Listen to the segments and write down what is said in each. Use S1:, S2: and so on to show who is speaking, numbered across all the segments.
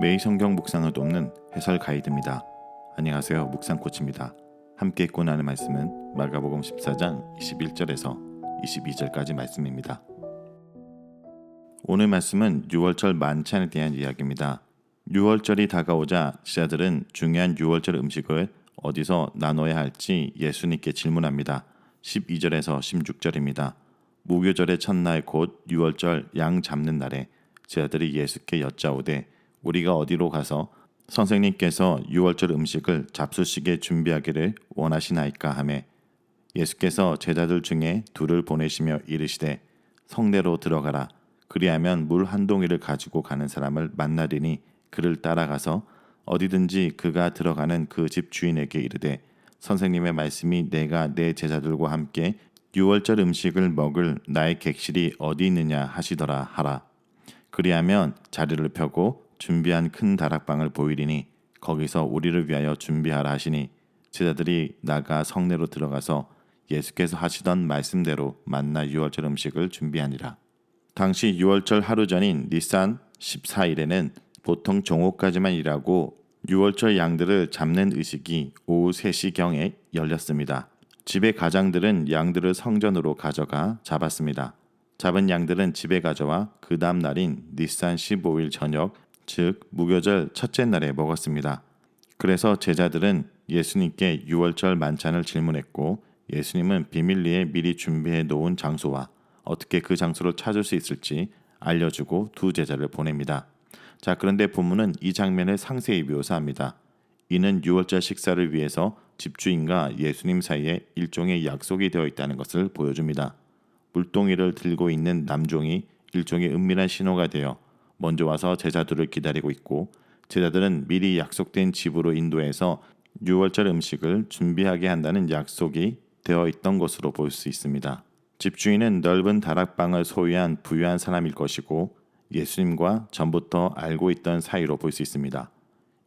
S1: 매일 성경 묵상을 돕는 해설 가이드입니다. 안녕하세요. 묵상코치입니다. 함께 읽고 나눌 말씀은 마가복음 14장 21절에서 22절까지 말씀입니다. 오늘 말씀은 유월절 만찬에 대한 이야기입니다. 유월절이 다가오자 제자들은 중요한 유월절 음식을 어디서 나눠야 할지 예수님께 질문합니다. 12절에서 16절입니다. 무교절의 첫날 곧 유월절 양 잡는 날에 제자들이 예수께 여짜오되 우리가 어디로 가서 선생님께서 유월절 음식을 잡수시게 준비하기를 원하시나이까 하매 예수께서 제자들 중에 둘을 보내시며 이르시되 성내로 들어가라. 그리하면 물 한 동이를 가지고 가는 사람을 만나리니 그를 따라가서 어디든지 그가 들어가는 그 집 주인에게 이르되 선생님의 말씀이 내가 내 제자들과 함께 유월절 음식을 먹을 나의 객실이 어디 있느냐 하시더라 하라. 그리하면 자리를 펴고 준비한 큰 다락방을 보이리니 거기서 우리를 위하여 준비하라 하시니 제자들이 나가 성내로 들어가서 예수께서 하시던 말씀대로 만나 유월절 음식을 준비하니라. 당시 유월절 하루 전인 니산 14일에는 보통 정오까지만 일하고 유월절 양들을 잡는 의식이 오후 3시경에 열렸습니다. 집의 가장들은 양들을 성전으로 가져가 잡았습니다. 잡은 양들은 집에 가져와 그 다음 날인 니산 15일 저녁 즉 무교절 첫째 날에 먹었습니다. 그래서 제자들은 예수님께 유월절 만찬을 질문했고 예수님은 비밀리에 미리 준비해 놓은 장소와 어떻게 그 장소를 찾을 수 있을지 알려주고 두 제자를 보냅니다. 자, 그런데 본문은 이 장면을 상세히 묘사합니다. 이는 유월절 식사를 위해서 집주인과 예수님 사이에 일종의 약속이 되어 있다는 것을 보여줍니다. 물동이를 들고 있는 남종이 일종의 은밀한 신호가 되어 먼저 와서 제자들을 기다리고 있고 제자들은 미리 약속된 집으로 인도해서 유월절 음식을 준비하게 한다는 약속이 되어 있던 것으로 볼 수 있습니다. 집주인은 넓은 다락방을 소유한 부유한 사람일 것이고 예수님과 전부터 알고 있던 사이로 볼 수 있습니다.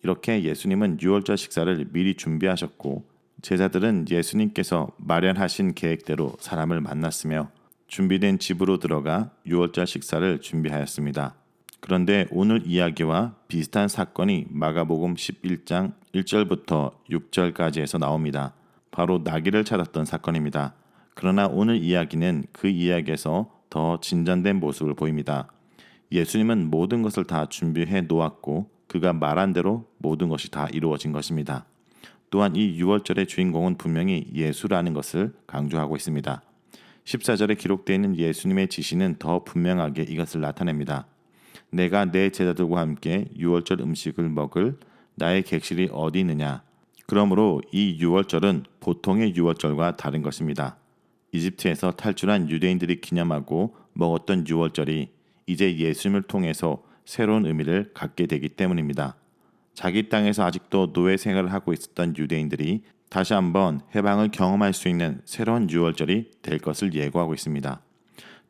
S1: 이렇게 예수님은 유월절 식사를 미리 준비하셨고 제자들은 예수님께서 마련하신 계획대로 사람을 만났으며 준비된 집으로 들어가 유월절 식사를 준비하였습니다. 그런데 오늘 이야기와 비슷한 사건이 마가복음 11장 1절부터 6절까지에서 나옵니다. 바로 나귀를 찾았던 사건입니다. 그러나 오늘 이야기는 그 이야기에서 더 진전된 모습을 보입니다. 예수님은 모든 것을 다 준비해 놓았고 그가 말한 대로 모든 것이 다 이루어진 것입니다. 또한 이 유월절의 주인공은 분명히 예수라는 것을 강조하고 있습니다. 14절에 기록되어 있는 예수님의 지시는 더 분명하게 이것을 나타냅니다. 내가 내 제자들과 함께 유월절 음식을 먹을 나의 객실이 어디 있느냐. 그러므로 이 유월절은 보통의 유월절과 다른 것입니다. 이집트에서 탈출한 유대인들이 기념하고 먹었던 유월절이 이제 예수님을 통해서 새로운 의미를 갖게 되기 때문입니다. 자기 땅에서 아직도 노예 생활을 하고 있었던 유대인들이 다시 한번 해방을 경험할 수 있는 새로운 유월절이 될 것을 예고하고 있습니다.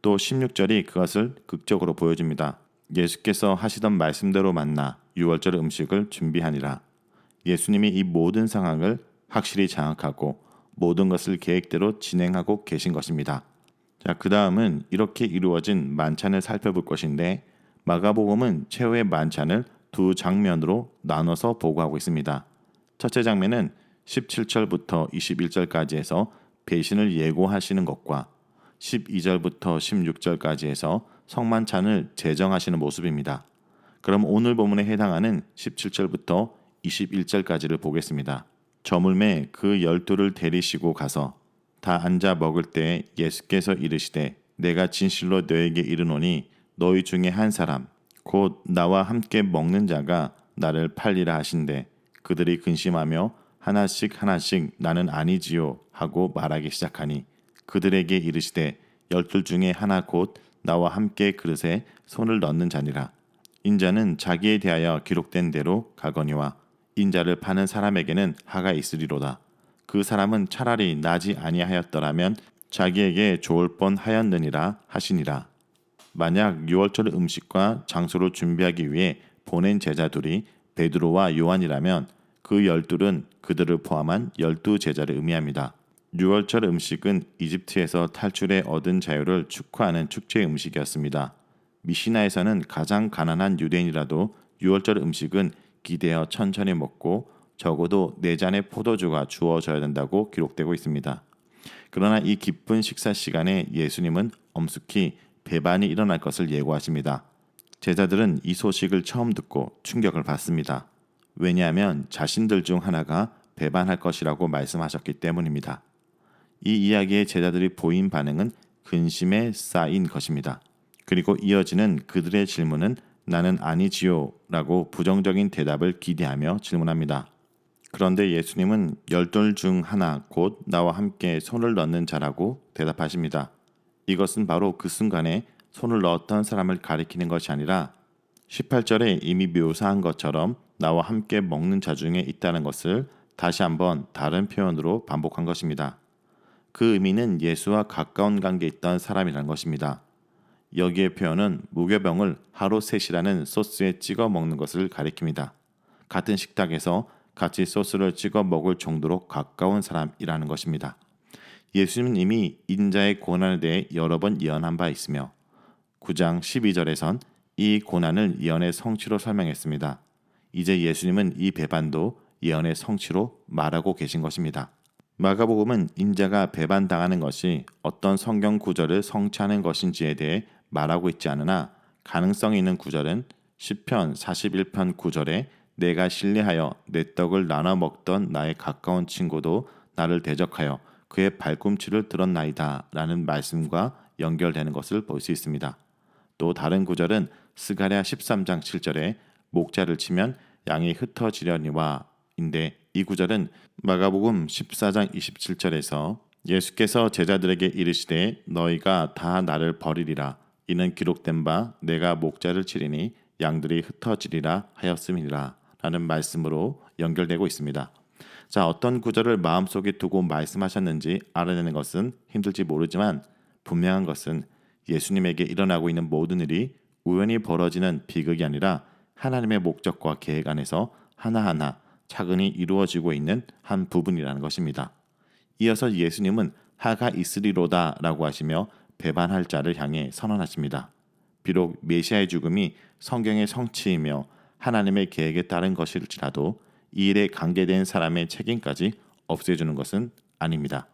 S1: 또 16절이 그것을 극적으로 보여줍니다. 예수께서 하시던 말씀대로 만나 유월절 음식을 준비하니라. 예수님이 이 모든 상황을 확실히 장악하고 모든 것을 계획대로 진행하고 계신 것입니다. 자, 그 다음은 이렇게 이루어진 만찬을 살펴볼 것인데 마가복음은 최후의 만찬을 두 장면으로 나눠서 보고하고 있습니다. 첫째 장면은 17절부터 21절까지 해서 배신을 예고하시는 것과 12절부터 16절까지 해서 성만찬을 제정하시는 모습입니다. 그럼 오늘 본문에 해당하는 17절부터 21절까지를 보겠습니다. 저물매 그 12를 데리시고 가서 다 앉아 먹을 때 예수께서 이르시되 내가 진실로 너에게 이르노니 너희 중에 한 사람 곧 나와 함께 먹는 자가 나를 팔리라 하신대 그들이 근심하며 하나씩 나는 아니지요 하고 말하기 시작하니 그들에게 이르시되 12 중에 하나 곧 나와 함께 그릇에 손을 넣는 자니라. 인자는 자기에 대하여 기록된 대로 가거니와 인자를 파는 사람에게는 하가 있으리로다. 그 사람은 차라리 나지 아니하였더라면 자기에게 좋을 뻔하였느니라 하시니라. 만약 유월절 음식과 장소를 준비하기 위해 보낸 제자들이 베드로와 요한이라면 그 12은 그들을 포함한 12 제자를 의미합니다. 유월절 음식은 이집트에서 탈출해 얻은 자유를 축하하는 축제 음식이었습니다. 미시나에서는 가장 가난한 유대인이라도 유월절 음식은 기대어 천천히 먹고 적어도 4잔의 포도주가 주어져야 된다고 기록되고 있습니다. 그러나 이 기쁜 식사 시간에 예수님은 엄숙히 배반이 일어날 것을 예고하십니다. 제자들은 이 소식을 처음 듣고 충격을 받습니다. 왜냐하면 자신들 중 하나가 배반할 것이라고 말씀하셨기 때문입니다. 이 이야기에 제자들이 보인 반응은 근심에 쌓인 것입니다. 그리고 이어지는 그들의 질문은 나는 아니지요 라고 부정적인 대답을 기대하며 질문합니다. 그런데 예수님은 12 중 하나 곧 나와 함께 손을 넣는 자라고 대답하십니다. 이것은 바로 그 순간에 손을 넣었던 사람을 가리키는 것이 아니라 18절에 이미 묘사한 것처럼 나와 함께 먹는 자 중에 있다는 것을 다시 한번 다른 표현으로 반복한 것입니다. 그 의미는 예수와 가까운 관계에 있던 사람이라는 것입니다. 여기의 표현은 무교병을 하루 셋이라는 소스에 찍어 먹는 것을 가리킵니다. 같은 식탁에서 같이 소스를 찍어 먹을 정도로 가까운 사람이라는 것입니다. 예수님은 이미 인자의 고난에 대해 여러 번 예언한 바 있으며 9장 12절에선 이 고난을 예언의 성취로 설명했습니다. 이제 예수님은 이 배반도 예언의 성취로 말하고 계신 것입니다. 마가복음은 인자가 배반당하는 것이 어떤 성경 구절을 성취하는 것인지에 대해 말하고 있지 않으나 가능성이 있는 구절은 시편 41편 9절에 내가 신뢰하여 내 떡을 나눠 먹던 나의 가까운 친구도 나를 대적하여 그의 발꿈치를 들었나이다 라는 말씀과 연결되는 것을 볼 수 있습니다. 또 다른 구절은 스가랴 13장 7절에 목자를 치면 양이 흩어지려니와 인데 이 구절은 마가복음 14장 27절에서 예수께서 제자들에게 이르시되 너희가 다 나를 버리리라 이는 기록된 바 내가 목자를 치리니 양들이 흩어지리라 하였음이니라 라는 말씀으로 연결되고 있습니다. 자, 어떤 구절을 마음속에 두고 말씀하셨는지 알아내는 것은 힘들지 모르지만 분명한 것은 예수님에게 일어나고 있는 모든 일이 우연히 벌어지는 비극이 아니라 하나님의 목적과 계획 안에서 하나하나 차근히 이루어지고 있는 한 부분이라는 것입니다. 이어서 예수님은 하가 있으리로다 라고 하시며 배반할 자를 향해 선언하십니다. 비록 메시아의 죽음이 성경의 성취이며 하나님의 계획에 따른 것일지라도 이 일에 관계된 사람의 책임까지 없애주는 것은 아닙니다.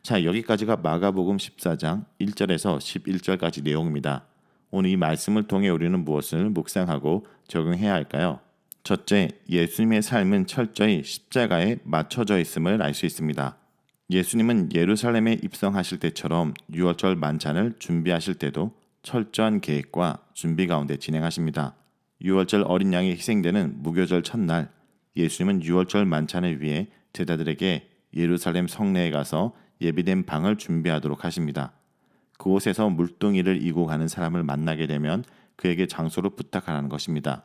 S1: 자, 여기까지가 마가복음 14장 1절에서 11절까지 내용입니다. 오늘 이 말씀을 통해 우리는 무엇을 묵상하고 적용해야 할까요? 첫째, 예수님의 삶은 철저히 십자가에 맞춰져 있음을 알 수 있습니다. 예수님은 예루살렘에 입성하실 때처럼 유월절 만찬을 준비하실 때도 철저한 계획과 준비 가운데 진행하십니다. 유월절 어린 양이 희생되는 무교절 첫날, 예수님은 유월절 만찬을 위해 제자들에게 예루살렘 성내에 가서 예비된 방을 준비하도록 하십니다. 그곳에서 물동이를 이고 가는 사람을 만나게 되면 그에게 장소를 부탁하라는 것입니다.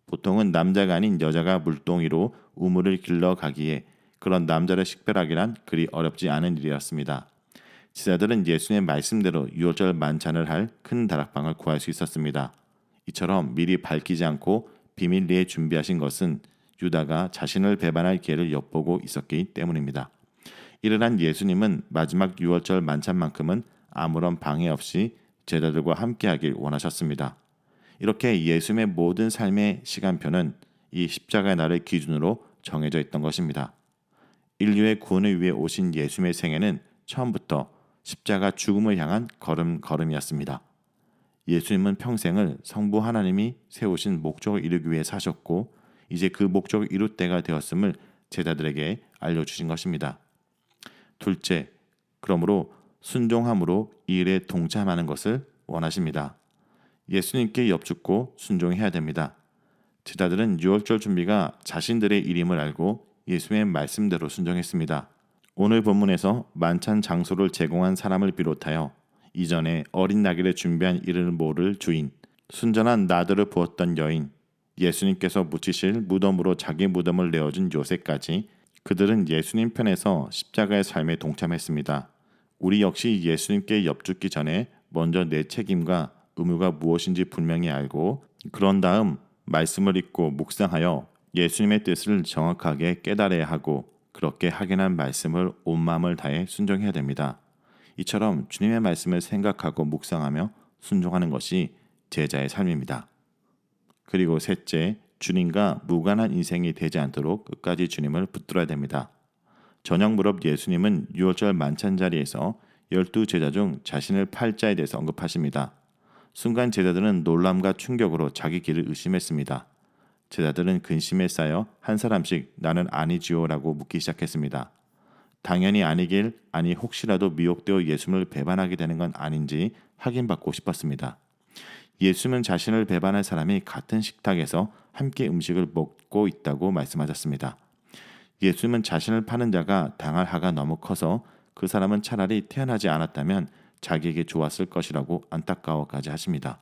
S1: 보통은 남자가 아닌 여자가 물동이로 우물을 길러 가기에 그런 남자를 식별하기란 그리 어렵지 않은 일이었습니다. 제자들은 예수님의 말씀대로 유월절 만찬을 할 큰 다락방을 구할 수 있었습니다. 이처럼 미리 밝히지 않고 비밀리에 준비하신 것은 유다가 자신을 배반할 기회를 엿보고 있었기 때문입니다. 이를 예수님은 마지막 유월절 만찬만큼은 아무런 방해 없이 제자들과 함께하길 원하셨습니다. 이렇게 예수님의 모든 삶의 시간표는 이 십자가의 날을 기준으로 정해져 있던 것입니다. 인류의 구원을 위해 오신 예수님의 생애는 처음부터 십자가 죽음을 향한 걸음이었습니다. 예수님은 평생을 성부 하나님이 세우신 목적을 이루기 위해 사셨고 이제 그 목적을 이룰 때가 되었음을 제자들에게 알려주신 것입니다. 둘째, 그러므로 순종함으로 이 일에 동참하는 것을 원하십니다. 예수님께 엽죽고 순종해야 됩니다. 제자들은 유월절 준비가 자신들의 일임을 알고 예수님의 말씀대로 순종했습니다. 오늘 본문에서 만찬 장소를 제공한 사람을 비롯하여 이전에 어린 나귀를 준비한 이를 모를 주인, 순전한 나들을 부었던 여인, 예수님께서 묻히실 무덤으로 자기 무덤을 내어준 요셉까지 그들은 예수님 편에서 십자가의 삶에 동참했습니다. 우리 역시 예수님께 엽죽기 전에 먼저 내 책임과 의무가 무엇인지 분명히 알고 그런 다음 말씀을 읽고 묵상하여 예수님의 뜻을 정확하게 깨달아야 하고 그렇게 확인한 말씀을 온 마음을 다해 순종해야 됩니다. 이처럼 주님의 말씀을 생각하고 묵상하며 순종하는 것이 제자의 삶입니다. 그리고 셋째, 주님과 무관한 인생이 되지 않도록 끝까지 주님을 붙들어야 됩니다. 저녁 무렵 예수님은 유월절 만찬 자리에서 12제자 중 자신을 팔 자에 대해서 언급하십니다. 순간 제자들은 놀람과 충격으로 자기 길을 의심했습니다. 제자들은 근심에 쌓여 한 사람씩 나는 아니지요 라고 묻기 시작했습니다. 당연히 아니길, 아니 혹시라도 미혹되어 예수님을 배반하게 되는 건 아닌지 확인받고 싶었습니다. 예수님은 자신을 배반할 사람이 같은 식탁에서 함께 음식을 먹고 있다고 말씀하셨습니다. 예수님은 자신을 파는 자가 당할 하가 너무 커서 그 사람은 차라리 태어나지 않았다면 자기에게 좋았을 것이라고 안타까워까지 하십니다.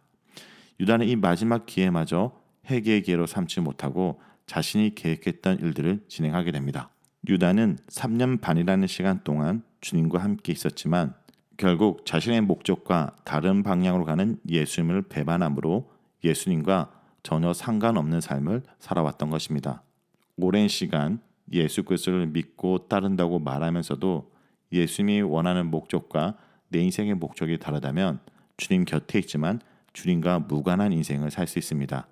S1: 유다는 이 마지막 기회마저 회개의 기회로 삼지 못하고 자신이 계획했던 일들을 진행하게 됩니다. 유다는 3년 반이라는 시간 동안 주님과 함께 있었지만 결국 자신의 목적과 다른 방향으로 가는 예수님을 배반함으로 예수님과 전혀 상관없는 삶을 살아왔던 것입니다. 오랜 시간 예수 그리스도를 믿고 따른다고 말하면서도 예수님이 원하는 목적과 내 인생의 목적이 다르다면 주님 곁에 있지만 주님과 무관한 인생을 살 수 있습니다.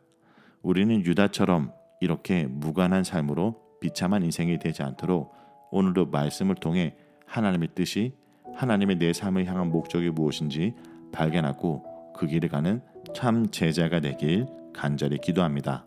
S1: 우리는 유다처럼 이렇게 무관한 삶으로 비참한 인생이 되지 않도록 오늘도 말씀을 통해 하나님의 뜻이, 하나님의 내 삶을 향한 목적이 무엇인지 발견하고 그 길을 가는 참 제자가 되길 간절히 기도합니다.